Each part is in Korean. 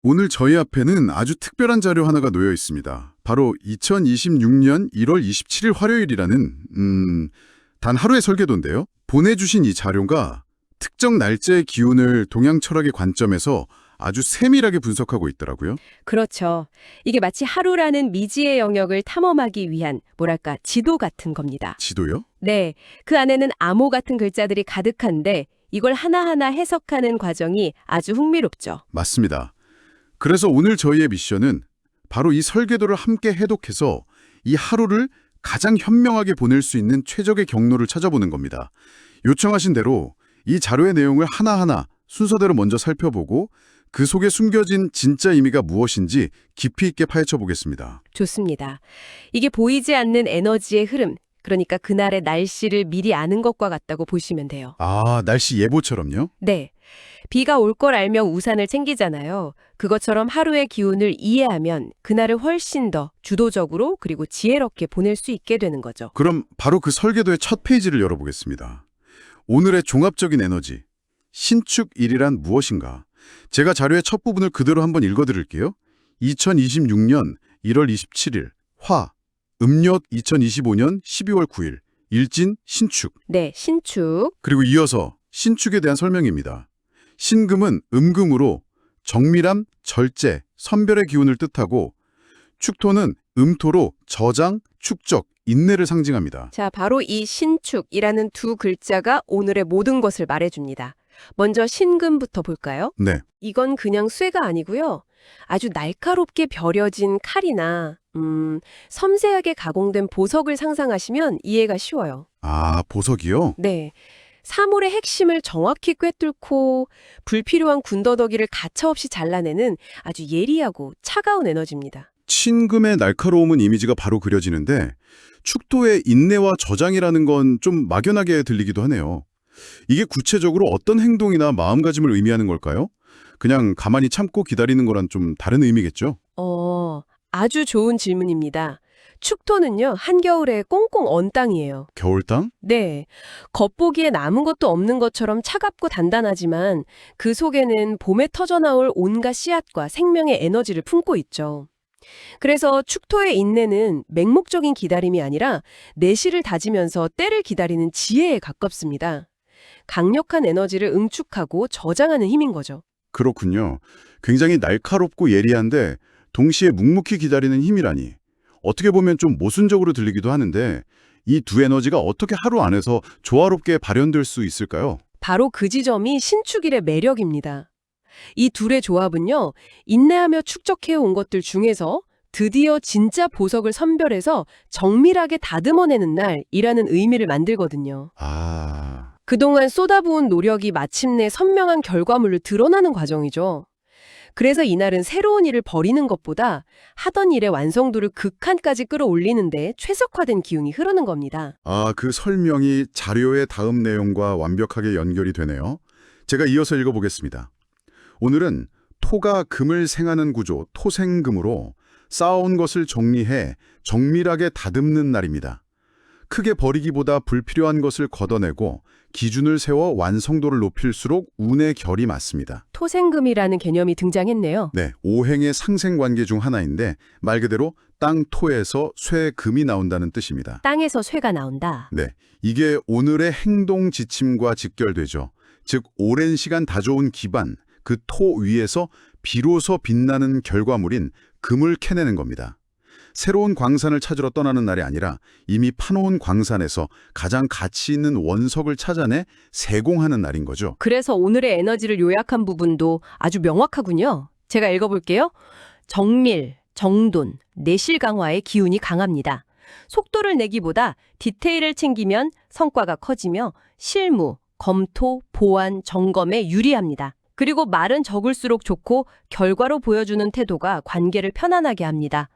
오늘 저희 앞에는 아주 특별한 자료 하나가 놓여 있습니다. 바로 2026년 1월 27일 화요일이라는 단 하루의 설계도인데요. 보내주신 이 자료가 특정 날짜의 기운을 동양 철학의 관점에서 아주 세밀하게 분석하고 있더라고요. 그렇죠. 이게 마치 하루라는 미지의 영역을 탐험하기 위한 뭐랄까 지도 같은 겁니다. 지도요? 네, 그 안에는 암호 같은 글자들이 가득한데 이걸 하나하나 해석하는 과정이 아주 흥미롭죠. 맞습니다. 그래서 오늘 저희의 미션은 바로 이 설계도를 함께 해독해서 이 하루를 가장 현명하게 보낼 수 있는 최적의 경로를 찾아보는 겁니다. 요청하신 대로 이 자료의 내용을 하나하나 순서대로 먼저 살펴보고 그 속에 숨겨진 진짜 의미가 무엇인지 깊이 있게 파헤쳐 보겠습니다. 좋습니다. 이게 보이지 않는 에너지의 흐름, 그러니까 그날의 날씨를 미리 아는 것과 같다고 보시면 돼요. 아, 날씨 예보처럼요? 네. 비가 올 걸 알면 우산을 챙기잖아요. 그것처럼 하루의 기운을 이해하면 그날을 훨씬 더 주도적으로 그리고 지혜롭게 보낼 수 있게 되는 거죠. 그럼 바로 그 설계도의 첫 페이지를 열어보겠습니다. 오늘의 종합적인 에너지, 신축일이란 무엇인가? 제가 자료의 첫 부분을 그대로 한번 읽어드릴게요. 2026년 1월 27일, 화, 음력 2025년 12월 9일, 일진, 신축. 네, 신축. 그리고 이어서 신축에 대한 설명입니다. 신금은 음금으로 정밀함, 절제, 선별의 기운을 뜻하고 축토는 음토로 저장, 축적, 인내를 상징합니다. 자, 바로 이 신축이라는 두 글자가 오늘의 모든 것을 말해줍니다. 먼저 신금부터 볼까요? 네, 이건 그냥 쇠가 아니고요. 아주 날카롭게 벼려진 칼이나 섬세하게 가공된 보석을 상상하시면 이해가 쉬워요. 아, 보석이요? 네. 사물의 핵심을 정확히 꿰뚫고 불필요한 군더더기를 가차없이 잘라내는 아주 예리하고 차가운 에너지입니다. 신금의 날카로움은 이미지가 바로 그려지는데 축토의 인내와 저장이라는 건 좀 막연하게 들리기도 하네요. 이게 구체적으로 어떤 행동이나 마음가짐을 의미하는 걸까요? 그냥 가만히 참고 기다리는 거랑 좀 다른 의미겠죠? 아주 좋은 질문입니다. 축토는요, 한겨울에 꽁꽁 언 땅이에요. 겨울땅? 네. 겉보기에 남은 것도 없는 것처럼 차갑고 단단하지만 그 속에는 봄에 터져나올 온갖 씨앗과 생명의 에너지를 품고 있죠. 그래서 축토의 인내는 맹목적인 기다림이 아니라 내실을 다지면서 때를 기다리는 지혜에 가깝습니다. 강력한 에너지를 응축하고 저장하는 힘인 거죠. 그렇군요. 굉장히 날카롭고 예리한데 동시에 묵묵히 기다리는 힘이라니. 어떻게 보면 좀 모순적으로 들리기도 하는데 이 두 에너지가 어떻게 하루 안에서 조화롭게 발현될 수 있을까요? 바로 그 지점이 신축일의 매력입니다. 이 둘의 조합은요, 인내하며 축적해온 것들 중에서 드디어 진짜 보석을 선별해서 정밀하게 다듬어내는 날이라는 의미를 만들거든요. 아, 그동안 쏟아부은 노력이 마침내 선명한 결과물로 드러나는 과정이죠. 그래서 이날은 새로운 일을 벌이는 것보다 하던 일의 완성도를 극한까지 끌어올리는데 최적화된 기운이 흐르는 겁니다. 그 설명이 자료의 다음 내용과 완벽하게 연결이 되네요. 제가 이어서 읽어보겠습니다. 오늘은 토가 금을 생하는 구조, 토생금으로 쌓아온 것을 정리해 정밀하게 다듬는 날입니다. 크게 버리기보다 불필요한 것을 걷어내고 기준을 세워 완성도를 높일수록 운의 결이 맞습니다. 토생금이라는 개념이 등장했네요. 네, 오행의 상생관계 중 하나인데 말 그대로 땅, 토에서 쇠, 금이 나온다는 뜻입니다. 땅에서 쇠가 나온다. 네, 이게 오늘의 행동 지침과 직결되죠. 즉, 오랜 시간 다져온 기반, 그 토 위에서 비로소 빛나는 결과물인 금을 캐내는 겁니다. 새로운 광산을 찾으러 떠나는 날이 아니라 이미 파놓은 광산에서 가장 가치 있는 원석을 찾아내 세공하는 날인 거죠. 그래서 오늘의 에너지를 요약한 부분도 아주 명확하군요. 제가 읽어볼게요. 정밀, 정돈, 내실 강화의 기운이 강합니다. 속도를 내기보다 디테일을 챙기면 성과가 커지며 실무, 검토, 보완, 점검에 유리합니다. 그리고 말은 적을수록 좋고 결과로 보여주는 태도가 관계를 편안하게 합니다.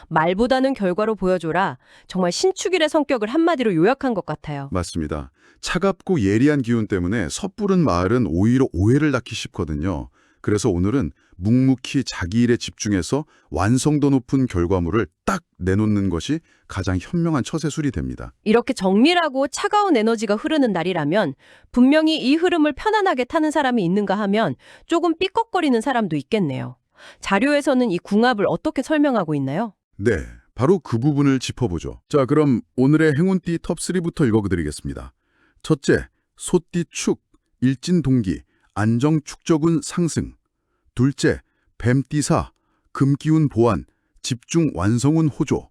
말보다는 결과로 보여줘라. 정말 신축일의 성격을 한마디로 요약한 것 같아요. 맞습니다. 차갑고 예리한 기운 때문에 섣부른 말은 오히려 오해를 낳기 쉽거든요. 그래서 오늘은 묵묵히 자기 일에 집중해서 완성도 높은 결과물을 딱 내놓는 것이 가장 현명한 처세술이 됩니다. 이렇게 정밀하고 차가운 에너지가 흐르는 날이라면 분명히 이 흐름을 편안하게 타는 사람이 있는가 하면 조금 삐걱거리는 사람도 있겠네요. 자료에서는 이 궁합을 어떻게 설명하고 있나요? 네, 바로 그 부분을 짚어보죠. 자, 그럼 오늘의 행운띠 톱3부터 읽어드리겠습니다. 첫째, 소띠 축, 일진동기, 안정축적운 상승. 둘째, 뱀띠사, 금기운 보완, 집중 완성운 호조.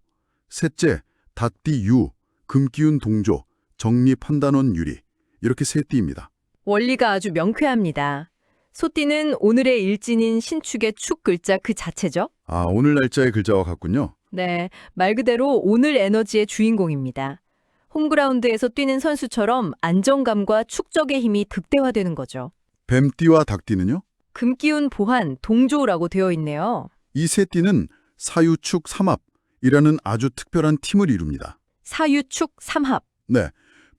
셋째, 닷띠 유, 금기운 동조, 정리 판단원 유리. 이렇게 세 띠입니다. 원리가 아주 명쾌합니다. 소띠는 오늘의 일진인 신축의 축 글자 그 자체죠? 아, 오늘 날짜의 글자와 같군요. 네, 말 그대로 오늘 에너지의 주인공입니다. 홈그라운드에서 뛰는 선수처럼 안정감과 축적의 힘이 극대화되는 거죠. 뱀띠와 닭띠는요? 금기운 보한, 동조라고 되어 있네요. 이 세 띠는 사유축 삼합이라는 아주 특별한 팀을 이룹니다. 사유축 삼합. 네,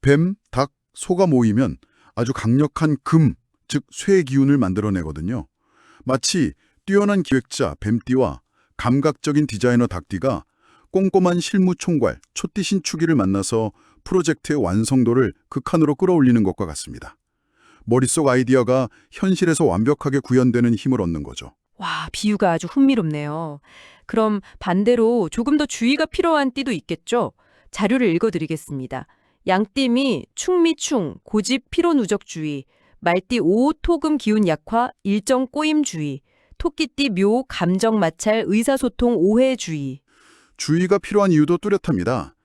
뱀, 닭, 소가 모이면 아주 강력한 금, 즉 쇠의 기운을 만들어내거든요. 마치 뛰어난 기획자 뱀띠와 감각적인 디자이너 닭띠가 꼼꼼한 실무 총괄 초띠 신축이를 만나서 프로젝트의 완성도를 극한으로 끌어올리는 것과 같습니다. 머릿속 아이디어가 현실에서 완벽하게 구현되는 힘을 얻는 거죠. 와, 비유가 아주 흥미롭네요. 그럼 반대로 조금 더 주의가 필요한 띠도 있겠죠? 자료를 읽어드리겠습니다. 양띠미 충미충, 고집 피로누적주의, 말띠 오 토금 기운 약화, 일정 꼬임주의, 토끼띠 묘 감정 마찰 의사소통 오해주의. 주의가 필요한 이유도 뚜렷합니다.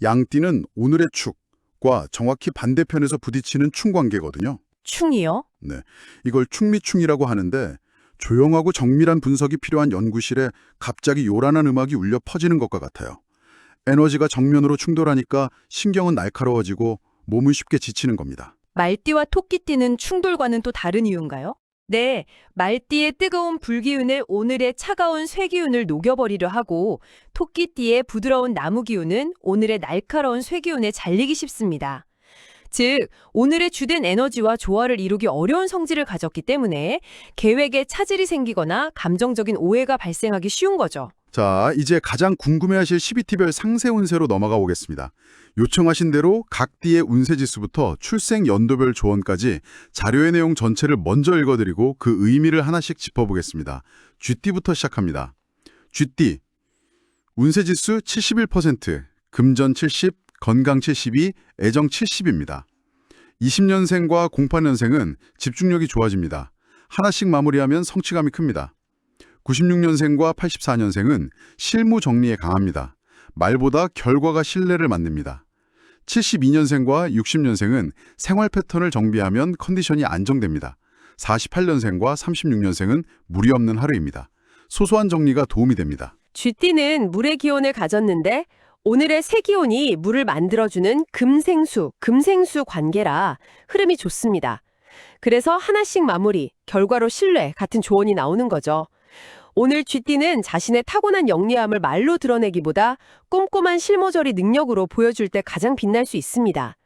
양띠는 오늘의 축과 정확히 반대편에서 부딪히는 충관계거든요. 충이요? 네, 이걸 충미충이라고 하는데 조용하고 정밀한 분석이 필요한 연구실에 갑자기 요란한 음악이 울려 퍼지는 것과 같아요. 에너지가 정면으로 충돌하니까 신경은 날카로워지고 몸은 쉽게 지치는 겁니다. 말띠와 토끼띠는 충돌과는 또 다른 이유인가요? 네, 말띠의 뜨거운 불기운을 오늘의 차가운 쇠기운을 녹여버리려 하고 토끼띠의 부드러운 나무기운은 오늘의 날카로운 쇠기운에 잘리기 쉽습니다. 즉, 오늘의 주된 에너지와 조화를 이루기 어려운 성질을 가졌기 때문에 계획에 차질이 생기거나 감정적인 오해가 발생하기 쉬운 거죠. 자, 이제 가장 궁금해하실 12티별 상세 운세로 넘어가 보겠습니다. 요청하신 대로 각 띠의 운세 지수부터 출생 연도별 조언까지 자료의 내용 전체를 먼저 읽어드리고 그 의미를 하나씩 짚어보겠습니다. 쥐띠부터 시작합니다. 쥐띠, 운세 지수 71%, 금전 70, 건강 72, 애정 70입니다. 20년생과 08년생은 집중력이 좋아집니다. 하나씩 마무리하면 성취감이 큽니다. 96년생과 84년생은 실무 정리에 강합니다. 말보다 결과가 신뢰를 만듭니다. 72년생과 60년생은 생활 패턴을 정비하면 컨디션이 안정됩니다. 48년생과 36년생은 무리 없는 하루입니다. 소소한 정리가 도움이 됩니다. 쥐띠는 물의 기운을 가졌는데 오늘의 새 기운이 물을 만들어주는 금생수 관계라 흐름이 좋습니다. 그래서 하나씩 마무리, 결과로 신뢰 같은 조언이 나오는 거죠. 오늘 쥐띠는 자신의 타고난 영리함을 말로 드러내기보다 꼼꼼한 실무처리 능력으로 보여줄 때 가장 빛날 수 있습니다.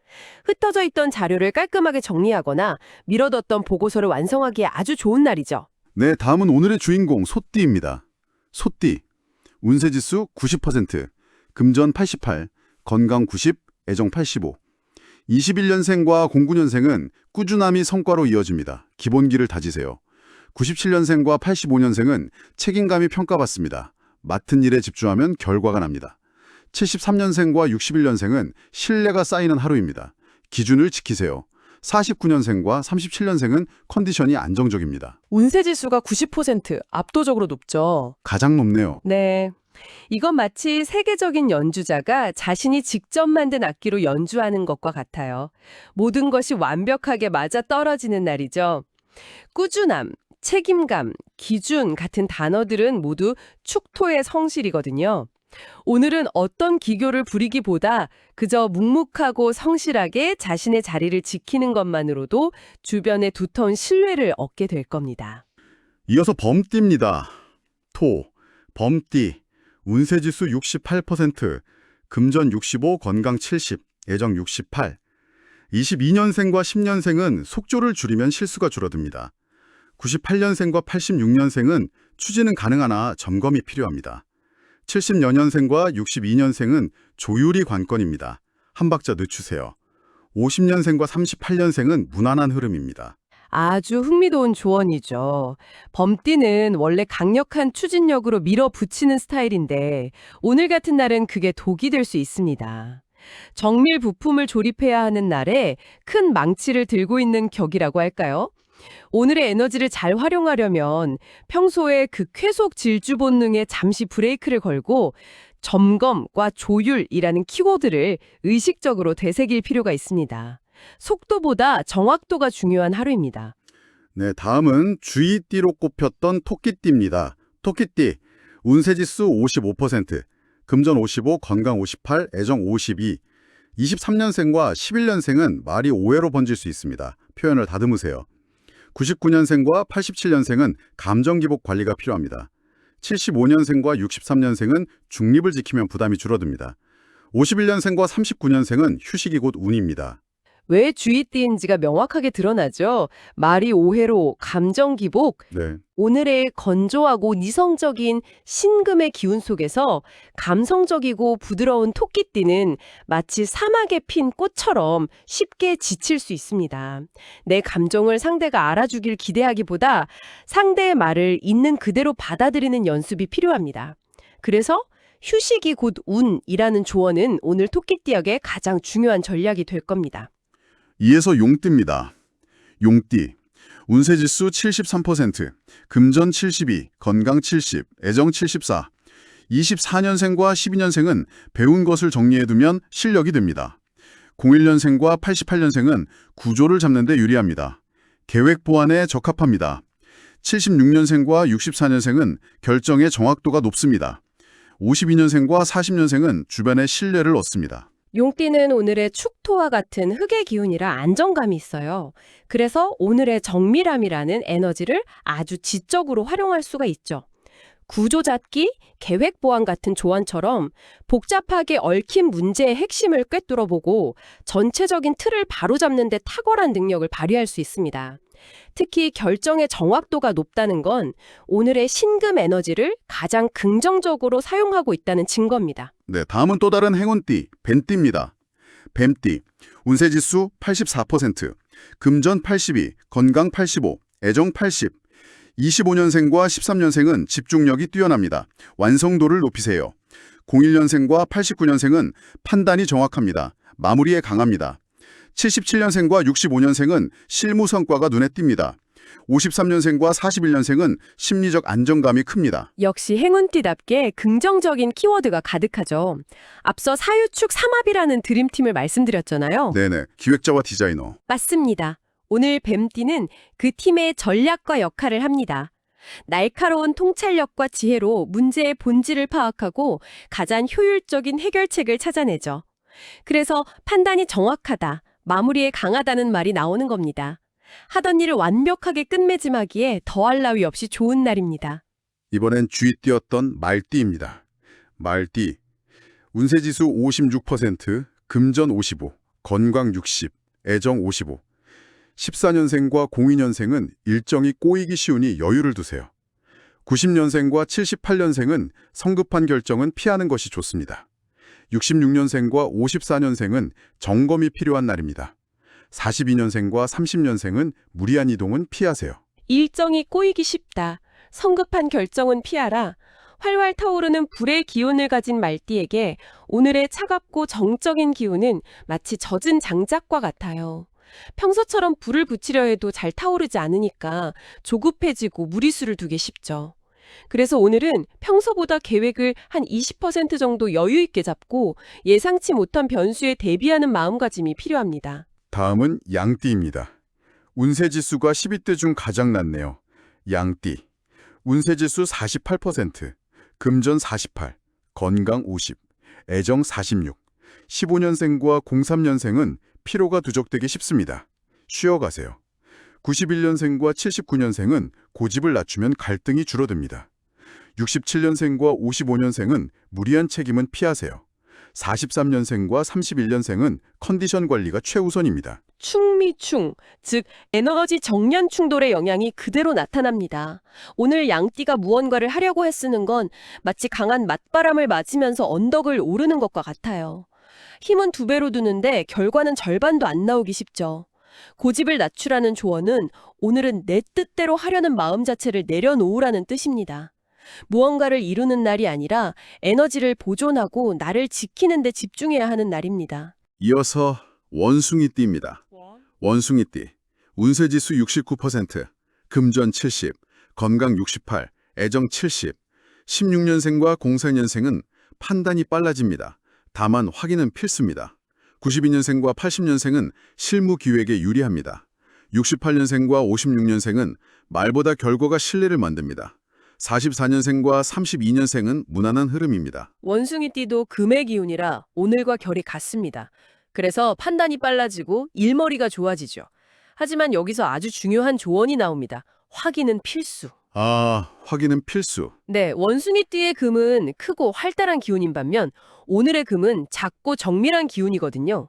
흩어져 있던 자료를 깔끔하게 정리하거나 미뤄뒀던 보고서를 완성하기에 아주 좋은 날이죠. 네, 다음은 오늘의 주인공 소띠입니다. 소띠, 운세지수 90%, 금전 88, 건강 90, 애정 85. 21년생과 09년생은 꾸준함이 성과로 이어집니다. 기본기를 다지세요. 97년생과 85년생은 책임감이 평가받습니다. 맡은 일에 집중하면 결과가 납니다. 73년생과 61년생은 신뢰가 쌓이는 하루입니다. 기준을 지키세요. 49년생과 37년생은 컨디션이 안정적입니다. 운세지수가 90%, 압도적으로 높죠. 가장 높네요. 네. 이건 마치 세계적인 연주자가 자신이 직접 만든 악기로 연주하는 것과 같아요. 모든 것이 완벽하게 맞아떨어지는 날이죠. 꾸준함, 책임감, 기준 같은 단어들은 모두 축토의 성실이거든요. 오늘은 어떤 기교를 부리기보다 그저 묵묵하고 성실하게 자신의 자리를 지키는 것만으로도 주변의 두터운 신뢰를 얻게 될 겁니다. 이어서 범띠입니다. 토, 범띠, 운세지수 68%, 금전 65, 건강 70, 애정 68. 22년생과 10년생은 속조를 줄이면 실수가 줄어듭니다. 98년생과 86년생은 추진은 가능하나 점검이 필요합니다. 70여년생과 62년생은 조율이 관건입니다. 한 박자 늦추세요. 50년생과 38년생은 무난한 흐름입니다. 아주 흥미로운 조언이죠. 범띠는 원래 강력한 추진력으로 밀어붙이는 스타일인데 오늘 같은 날은 그게 독이 될 수 있습니다. 정밀 부품을 조립해야 하는 날에 큰 망치를 들고 있는 격이라고 할까요? 오늘의 에너지를 잘 활용하려면 평소에 그 쾌속 질주 본능에 잠시 브레이크를 걸고 점검과 조율이라는 키워드를 의식적으로 되새길 필요가 있습니다. 속도보다 정확도가 중요한 하루입니다. 네, 다음은 주의띠로 꼽혔던 토끼띠입니다. 토끼띠, 운세지수 55%, 금전 55, 건강 58, 애정 52. 23년생과 11년생은 말이 오해로 번질 수 있습니다. 표현을 다듬으세요. 99년생과 87년생은 감정 기복 관리가 필요합니다. 75년생과 63년생은 중립을 지키면 부담이 줄어듭니다. 51년생과 39년생은 휴식이 곧 운입니다. 왜 주의띠인지가 명확하게 드러나죠. 말이 오해로 감정 기복, 네, 오늘의 건조하고 이성적인 신금의 기운 속에서 감성적이고 부드러운 토끼띠는 마치 사막에 핀 꽃처럼 쉽게 지칠 수 있습니다. 내 감정을 상대가 알아주길 기대하기보다 상대의 말을 있는 그대로 받아들이는 연습이 필요합니다. 그래서 휴식이 곧 운이라는 조언은 오늘 토끼띠에게 가장 중요한 전략이 될 겁니다. 이에서 용띠입니다. 용띠, 운세지수 73%, 금전 72, 건강 70, 애정 74. 24년생과 12년생은 배운 것을 정리해두면 실력이 됩니다. 01년생과 88년생은 구조를 잡는 데 유리합니다. 계획 보완에 적합합니다. 76년생과 64년생은 결정의 정확도가 높습니다. 52년생과 40년생은 주변의 신뢰를 얻습니다. 용띠는 오늘의 축토와 같은 흙의 기운이라 안정감이 있어요. 그래서 오늘의 정밀함이라는 에너지를 아주 지적으로 활용할 수가 있죠. 구조 잡기, 계획 보완 같은 조언처럼 복잡하게 얽힌 문제의 핵심을 꿰뚫어보고 전체적인 틀을 바로잡는 데 탁월한 능력을 발휘할 수 있습니다. 특히 결정의 정확도가 높다는 건 오늘의 신금 에너지를 가장 긍정적으로 사용하고 있다는 증거입니다. 네, 다음은 또 다른 행운띠, 뱀띠입니다. 뱀띠, 운세지수 84%, 금전 82, 건강 85, 애정 80. 25년생과 13년생은 집중력이 뛰어납니다. 완성도를 높이세요. 01년생과 89년생은 판단이 정확합니다. 마무리에 강합니다. 77년생과 65년생은 실무 성과가 눈에 띕니다. 53년생과 41년생은 심리적 안정감이 큽니다. 역시 행운띠답게 긍정적인 키워드가 가득하죠. 앞서 사유축 삼합이라는 드림팀을 말씀드렸잖아요. 네네, 기획자와 디자이너. 맞습니다. 오늘 뱀띠는 그 팀의 전략과 역할을 합니다. 날카로운 통찰력과 지혜로 문제의 본질을 파악하고 가장 효율적인 해결책을 찾아내죠. 그래서 판단이 정확하다, 마무리에 강하다는 말이 나오는 겁니다. 하던 일을 완벽하게 끝맺음하기에 더할 나위 없이 좋은 날입니다. 이번엔 쥐띠였던 말띠입니다. 말띠, 운세지수 56%, 금전 55, 건강 60, 애정 55. 14년생과 02년생은 일정이 꼬이기 쉬우니 여유를 두세요. 90년생과 78년생은 성급한 결정은 피하는 것이 좋습니다. 66년생과 54년생은 점검이 필요한 날입니다. 42년생과 30년생은 무리한 이동은 피하세요. 일정이 꼬이기 쉽다. 성급한 결정은 피하라. 활활 타오르는 불의 기운을 가진 말띠에게 오늘의 차갑고 정적인 기운은 마치 젖은 장작과 같아요. 평소처럼 불을 붙이려 해도 잘 타오르지 않으니까 조급해지고 무리수를 두기 쉽죠. 그래서 오늘은 평소보다 계획을 한 20% 정도 여유 있게 잡고 예상치 못한 변수에 대비하는 마음가짐이 필요합니다. 다음은 양띠입니다. 운세지수가 12대 중 가장 낮네요. 양띠, 운세지수 48%, 금전 48, 건강 50, 애정 46. 15년생과 03년생은 피로가 누적되기 쉽습니다. 쉬어가세요. 91년생과 79년생은 고집을 낮추면 갈등이 줄어듭니다. 67년생과 55년생은 무리한 책임은 피하세요. 43년생과 31년생은 컨디션 관리가 최우선입니다. 충미충, 즉 에너지 정년 충돌의 영향이 그대로 나타납니다. 오늘 양띠가 무언가를 하려고 애쓰는 건 마치 강한 맞바람을 맞으면서 언덕을 오르는 것과 같아요. 힘은 2배로 두는데 결과는 절반도 안 나오기 쉽죠. 고집을 낮추라는 조언은 오늘은 내 뜻대로 하려는 마음 자체를 내려놓으라는 뜻입니다. 무언가를 이루는 날이 아니라 에너지를 보존하고 나를 지키는 데 집중해야 하는 날입니다. 이어서 원숭이띠입니다. 원숭이띠, 운세지수 69%, 금전 70, 건강 68, 애정 70. 16년생과 04년생은 판단이 빨라집니다. 다만 확인은 필수입니다. 92년생과 80년생은 실무 기획에 유리합니다. 68년생과 56년생은 말보다 결과가 신뢰를 만듭니다. 44년생과 32년생은 무난한 흐름입니다. 원숭이띠도 금의 기운이라 오늘과 결이 같습니다. 그래서 판단이 빨라지고 일머리가 좋아지죠. 하지만 여기서 아주 중요한 조언이 나옵니다. 확인은 필수. 확인은 필수. 네, 원숭이띠의 금은 크고 활달한 기운인 반면 오늘의 금은 작고 정밀한 기운이거든요.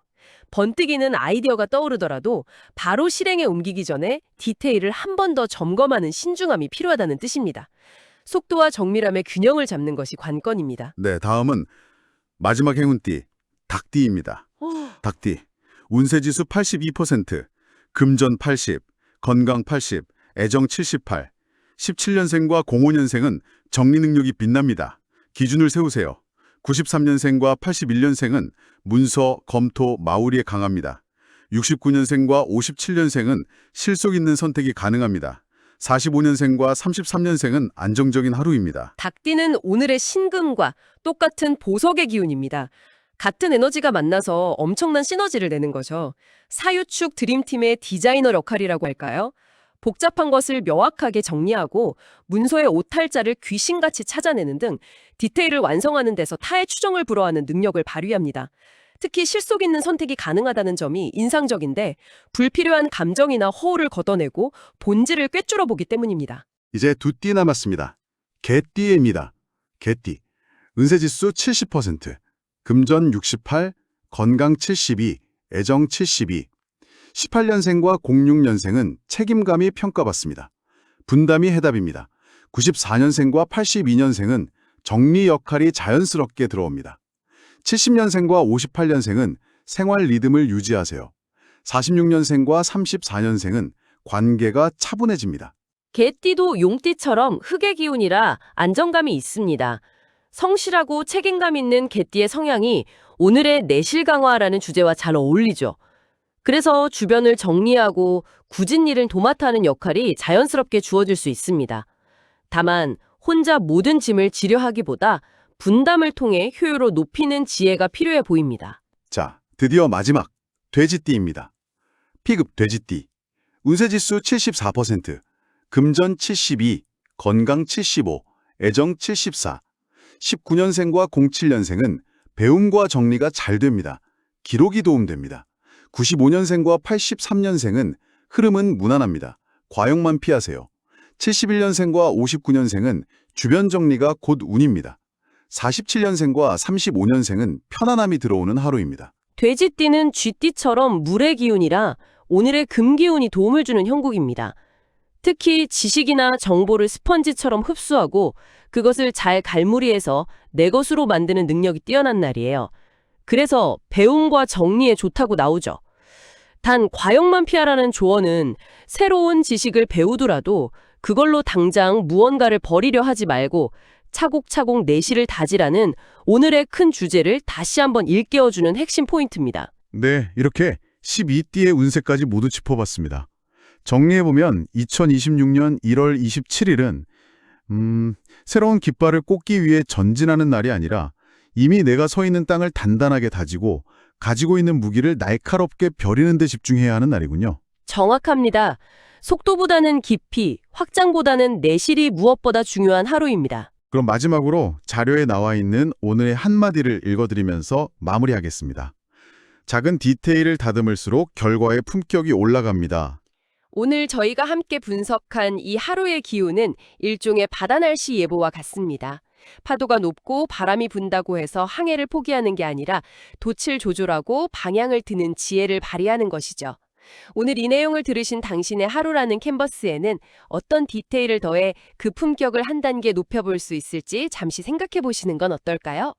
번뜩이는 아이디어가 떠오르더라도 바로 실행에 옮기기 전에 디테일을 한 번 더 점검하는 신중함이 필요하다는 뜻입니다. 속도와 정밀함의 균형을 잡는 것이 관건입니다. 네, 다음은 마지막 행운띠, 닭띠입니다. 닭띠, 운세지수 82%, 금전 80, 건강 80, 애정 78. 17년생과 05년생은 정리 능력이 빛납니다. 기준을 세우세요. 93년생과 81년생은 문서, 검토, 마무리에 강합니다. 69년생과 57년생은 실속 있는 선택이 가능합니다. 45년생과 33년생은 안정적인 하루입니다. 닭띠는 오늘의 신금과 똑같은 보석의 기운입니다. 같은 에너지가 만나서 엄청난 시너지를 내는 거죠. 사유축 드림팀의 디자이너 역할이라고 할까요? 복잡한 것을 명확하게 정리하고 문서의 오탈자를 귀신같이 찾아내는 등 디테일을 완성하는 데서 타의 추정을 불허하는 능력을 발휘합니다. 특히 실속 있는 선택이 가능하다는 점이 인상적인데 불필요한 감정이나 허울을 걷어내고 본질을 꿰뚫어 보기 때문입니다. 이제 두 띠 남았습니다. 개띠입니다. 개띠, 은세지수 70%, 금전 68, 건강 72, 애정 72. 18년생과 06년생은 책임감이 평가받습니다. 분담이 해답입니다. 94년생과 82년생은 정리 역할이 자연스럽게 들어옵니다. 70년생과 58년생은 생활 리듬을 유지하세요. 46년생과 34년생은 관계가 차분해집니다. 개띠도 용띠처럼 흙의 기운이라 안정감이 있습니다. 성실하고 책임감 있는 개띠의 성향이 오늘의 내실 강화라는 주제와 잘 어울리죠. 그래서 주변을 정리하고 굳은 일을 도맡아 하는 역할이 자연스럽게 주어질 수 있습니다. 다만 혼자 모든 짐을 지려 하기보다 분담을 통해 효율을 높이는 지혜가 필요해 보입니다. 자, 드디어 마지막 돼지띠입니다. P급 돼지띠, 운세지수 74%, 금전 72, 건강 75, 애정 74. 19년생과 07년생은 배움과 정리가 잘 됩니다. 기록이 도움됩니다. 95년생과 83년생은 흐름은 무난합니다. 과욕만 피하세요. 71년생과 59년생은 주변 정리가 곧 운입니다. 47년생과 35년생은 편안함이 들어오는 하루입니다. 돼지띠는 쥐띠처럼 물의 기운이라 오늘의 금 기운이 도움을 주는 형국입니다. 특히 지식이나 정보를 스펀지처럼 흡수하고 그것을 잘 갈무리해서 내 것으로 만드는 능력이 뛰어난 날이에요. 그래서 배움과 정리에 좋다고 나오죠. 단 과욕만 피하라는 조언은 새로운 지식을 배우더라도 그걸로 당장 무언가를 버리려 하지 말고 차곡차곡 내실을 다지라는 오늘의 큰 주제를 다시 한번 일깨워주는 핵심 포인트입니다. 네, 이렇게 12띠의 운세까지 모두 짚어봤습니다. 정리해보면 2026년 1월 27일은 새로운 깃발을 꽂기 위해 전진하는 날이 아니라 이미 내가 서 있는 땅을 단단하게 다지고 가지고 있는 무기를 날카롭게 벼리는 데 집중해야 하는 날이군요. 정확합니다. 속도보다는 깊이, 확장보다는 내실이 무엇보다 중요한 하루입니다. 그럼 마지막으로 자료에 나와 있는 오늘의 한마디를 읽어드리면서 마무리하겠습니다. 작은 디테일을 다듬을수록 결과의 품격이 올라갑니다. 오늘 저희가 함께 분석한 이 하루의 기운은 일종의 바다 날씨 예보와 같습니다. 파도가 높고 바람이 분다고 해서 항해를 포기하는 게 아니라 돛을 조절하고 방향을 트는 지혜를 발휘하는 것이죠. 오늘 이 내용을 들으신 당신의 하루라는 캔버스에는 어떤 디테일을 더해 그 품격을 한 단계 높여볼 수 있을지 잠시 생각해 보시는 건 어떨까요?